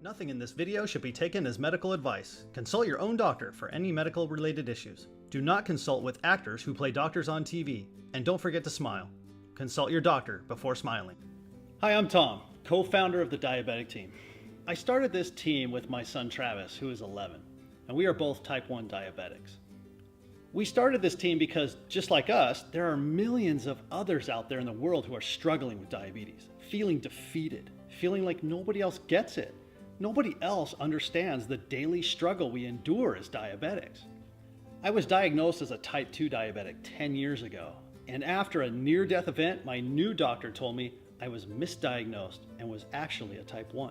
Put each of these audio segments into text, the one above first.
Nothing in this video should be taken as medical advice. Consult your own doctor for any medical related issues. Do not consult with actors who play doctors on TV. And don't forget to smile. Consult your doctor before smiling. Hi, I'm Tom, co-founder of the Diabetic Team. I started this team with my son Travis, who is 11, and we are both type 1 diabetics. We started this team because, just like us, there are millions of others out there in the world who are struggling with diabetes, feeling defeated, feeling like nobody else gets it. Nobody else understands the daily struggle we endure as diabetics. I was diagnosed as a type 2 diabetic 10 years ago, and after a near-death event, my new doctor told me I was misdiagnosed and was actually a type 1.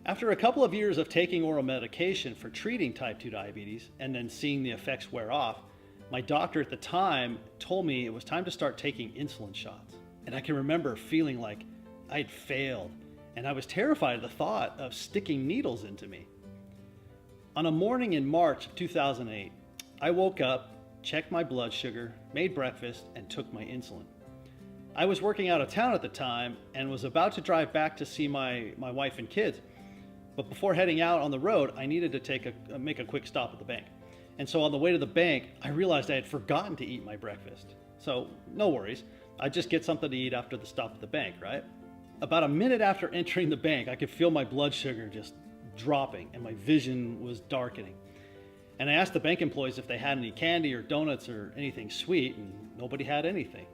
After a couple of years of taking oral medication for treating type 2 diabetes and then seeing the effects wear off, my doctor at the time told me it was time to start taking insulin shots. And I can remember feeling like I'd failed, and I was terrified of the thought of sticking needles into me. On a morning in March of 2008, I woke up, checked my blood sugar, made breakfast, and took my insulin. I was working out of town at the time and was about to drive back to see my wife and kids. But before heading out on the road, I needed to make a quick stop at the bank. And so on the way to the bank, I realized I had forgotten to eat my breakfast. So no worries, I'd just get something to eat after the stop at the bank, right? About a minute after entering the bank, I could feel my blood sugar just dropping and my vision was darkening. And I asked the bank employees if they had any candy or donuts or anything sweet, and nobody had anything.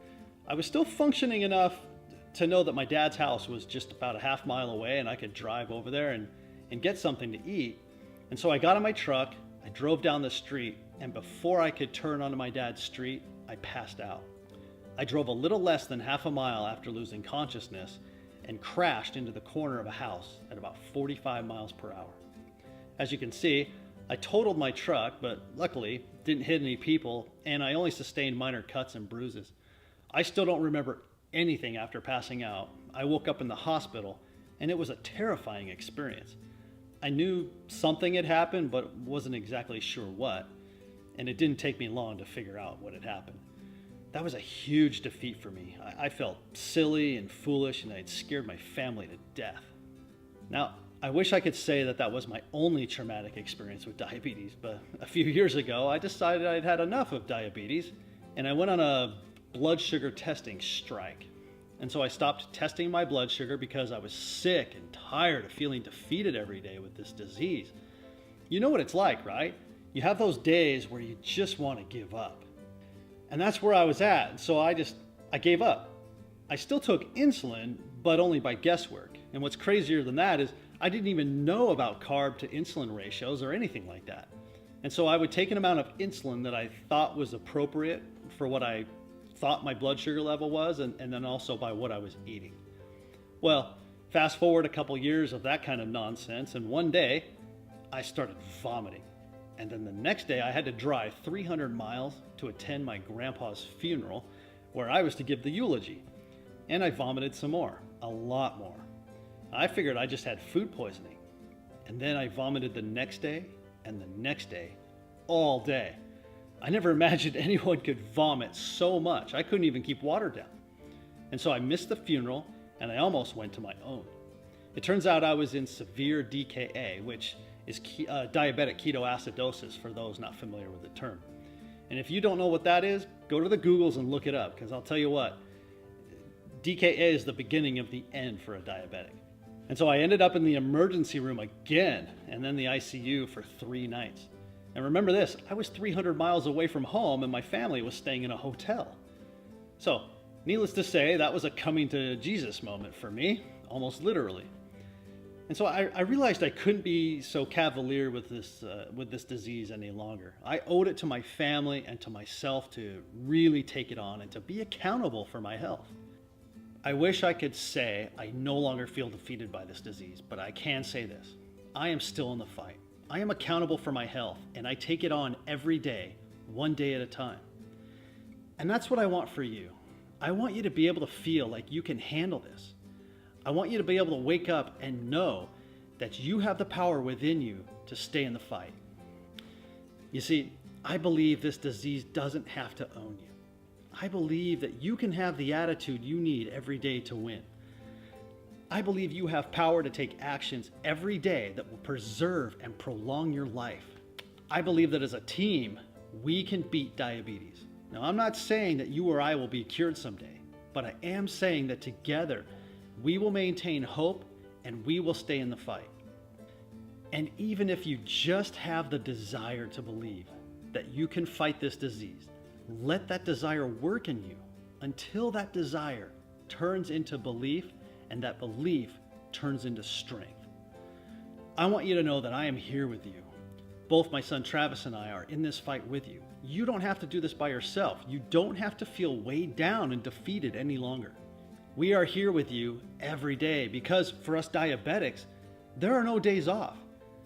I was still functioning enough to know that my dad's house was just about a half mile away and I could drive over there and get something to eat. And so I got in my truck, I drove down the street, and before I could turn onto my dad's street, I passed out. I drove a little less than half a mile after losing consciousness and crashed into the corner of a house at about 45 miles per hour. As you can see, I totaled my truck, but luckily didn't hit any people, and I only sustained minor cuts and bruises. I still don't remember anything after passing out. I woke up in the hospital, and it was a terrifying experience. I knew something had happened, but wasn't exactly sure what, and it didn't take me long to figure out what had happened. That was a huge defeat for me. I felt silly and foolish, and I had scared my family to death. Now, I wish I could say that that was my only traumatic experience with diabetes, but a few years ago, I decided I'd had enough of diabetes, and I went on a blood sugar testing strike. And so I stopped testing my blood sugar because I was sick and tired of feeling defeated every day with this disease. You know what it's like, right? You have those days where you just want to give up. And that's where I was at. So I gave up. I still took insulin, but only by guesswork. And what's crazier than that is I didn't even know about carb to insulin ratios or anything like that. And so I would take an amount of insulin that I thought was appropriate for what I thought my blood sugar level was, and then also by what I was eating. Well, fast forward a couple years of that kind of nonsense, and one day I started vomiting. And then the next day I had to drive 300 miles to attend my grandpa's funeral, where I was to give the eulogy. And I vomited some more, a lot more. I figured I just had food poisoning. And then I vomited the next day and the next day, all day. I never imagined anyone could vomit so much. I couldn't even keep water down. And so I missed the funeral, and I almost went to my own. It turns out I was in severe DKA, which is diabetic ketoacidosis for those not familiar with the term. And if you don't know what that is, go to the Googles and look it up, because I'll tell you what, DKA is the beginning of the end for a diabetic. And so I ended up in the emergency room again, and then the ICU for 3 nights. And remember this, I was 300 miles away from home and my family was staying in a hotel. So, needless to say, that was a coming to Jesus moment for me, almost literally. And so I realized I couldn't be so cavalier with this disease any longer. I owed it to my family and to myself to really take it on and to be accountable for my health. I wish I could say I no longer feel defeated by this disease, but I can say this. I am still in the fight. I am accountable for my health, and I take it on every day, one day at a time. And that's what I want for you. I want you to be able to feel like you can handle this. I want you to be able to wake up and know that you have the power within you to stay in the fight. You see, I believe this disease doesn't have to own you. I believe that you can have the attitude you need every day to win. I believe you have power to take actions every day that will preserve and prolong your life. I believe that as a team, we can beat diabetes. Now, I'm not saying that you or I will be cured someday, but I am saying that together we will maintain hope and we will stay in the fight. And even if you just have the desire to believe that you can fight this disease, let that desire work in you until that desire turns into belief and that belief turns into strength. I want you to know that I am here with you. Both my son Travis and I are in this fight with you. You don't have to do this by yourself. You don't have to feel weighed down and defeated any longer. We are here with you every day because for us diabetics, there are no days off.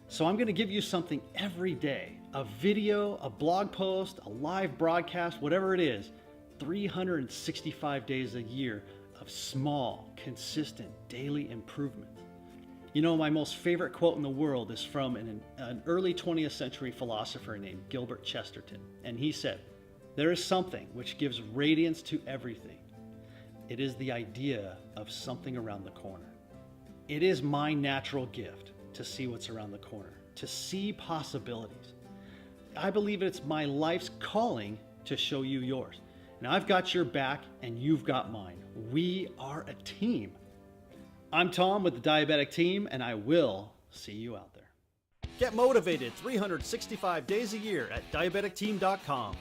So I'm going to give you something every day, a video, a blog post, a live broadcast, whatever it is, 365 days a year of small, consistent, daily improvements. You know, my most favorite quote in the world is from an early 20th century philosopher named Gilbert Chesterton. And he said, "There is something which gives radiance to everything. It is the idea of something around the corner." It is my natural gift to see what's around the corner, to see possibilities. I believe it's my life's calling to show you yours. And I've got your back and you've got mine. We are a team. I'm Tom with the Diabetic Team, and I will see you out there. Get motivated 365 days a year at diabeticteam.com.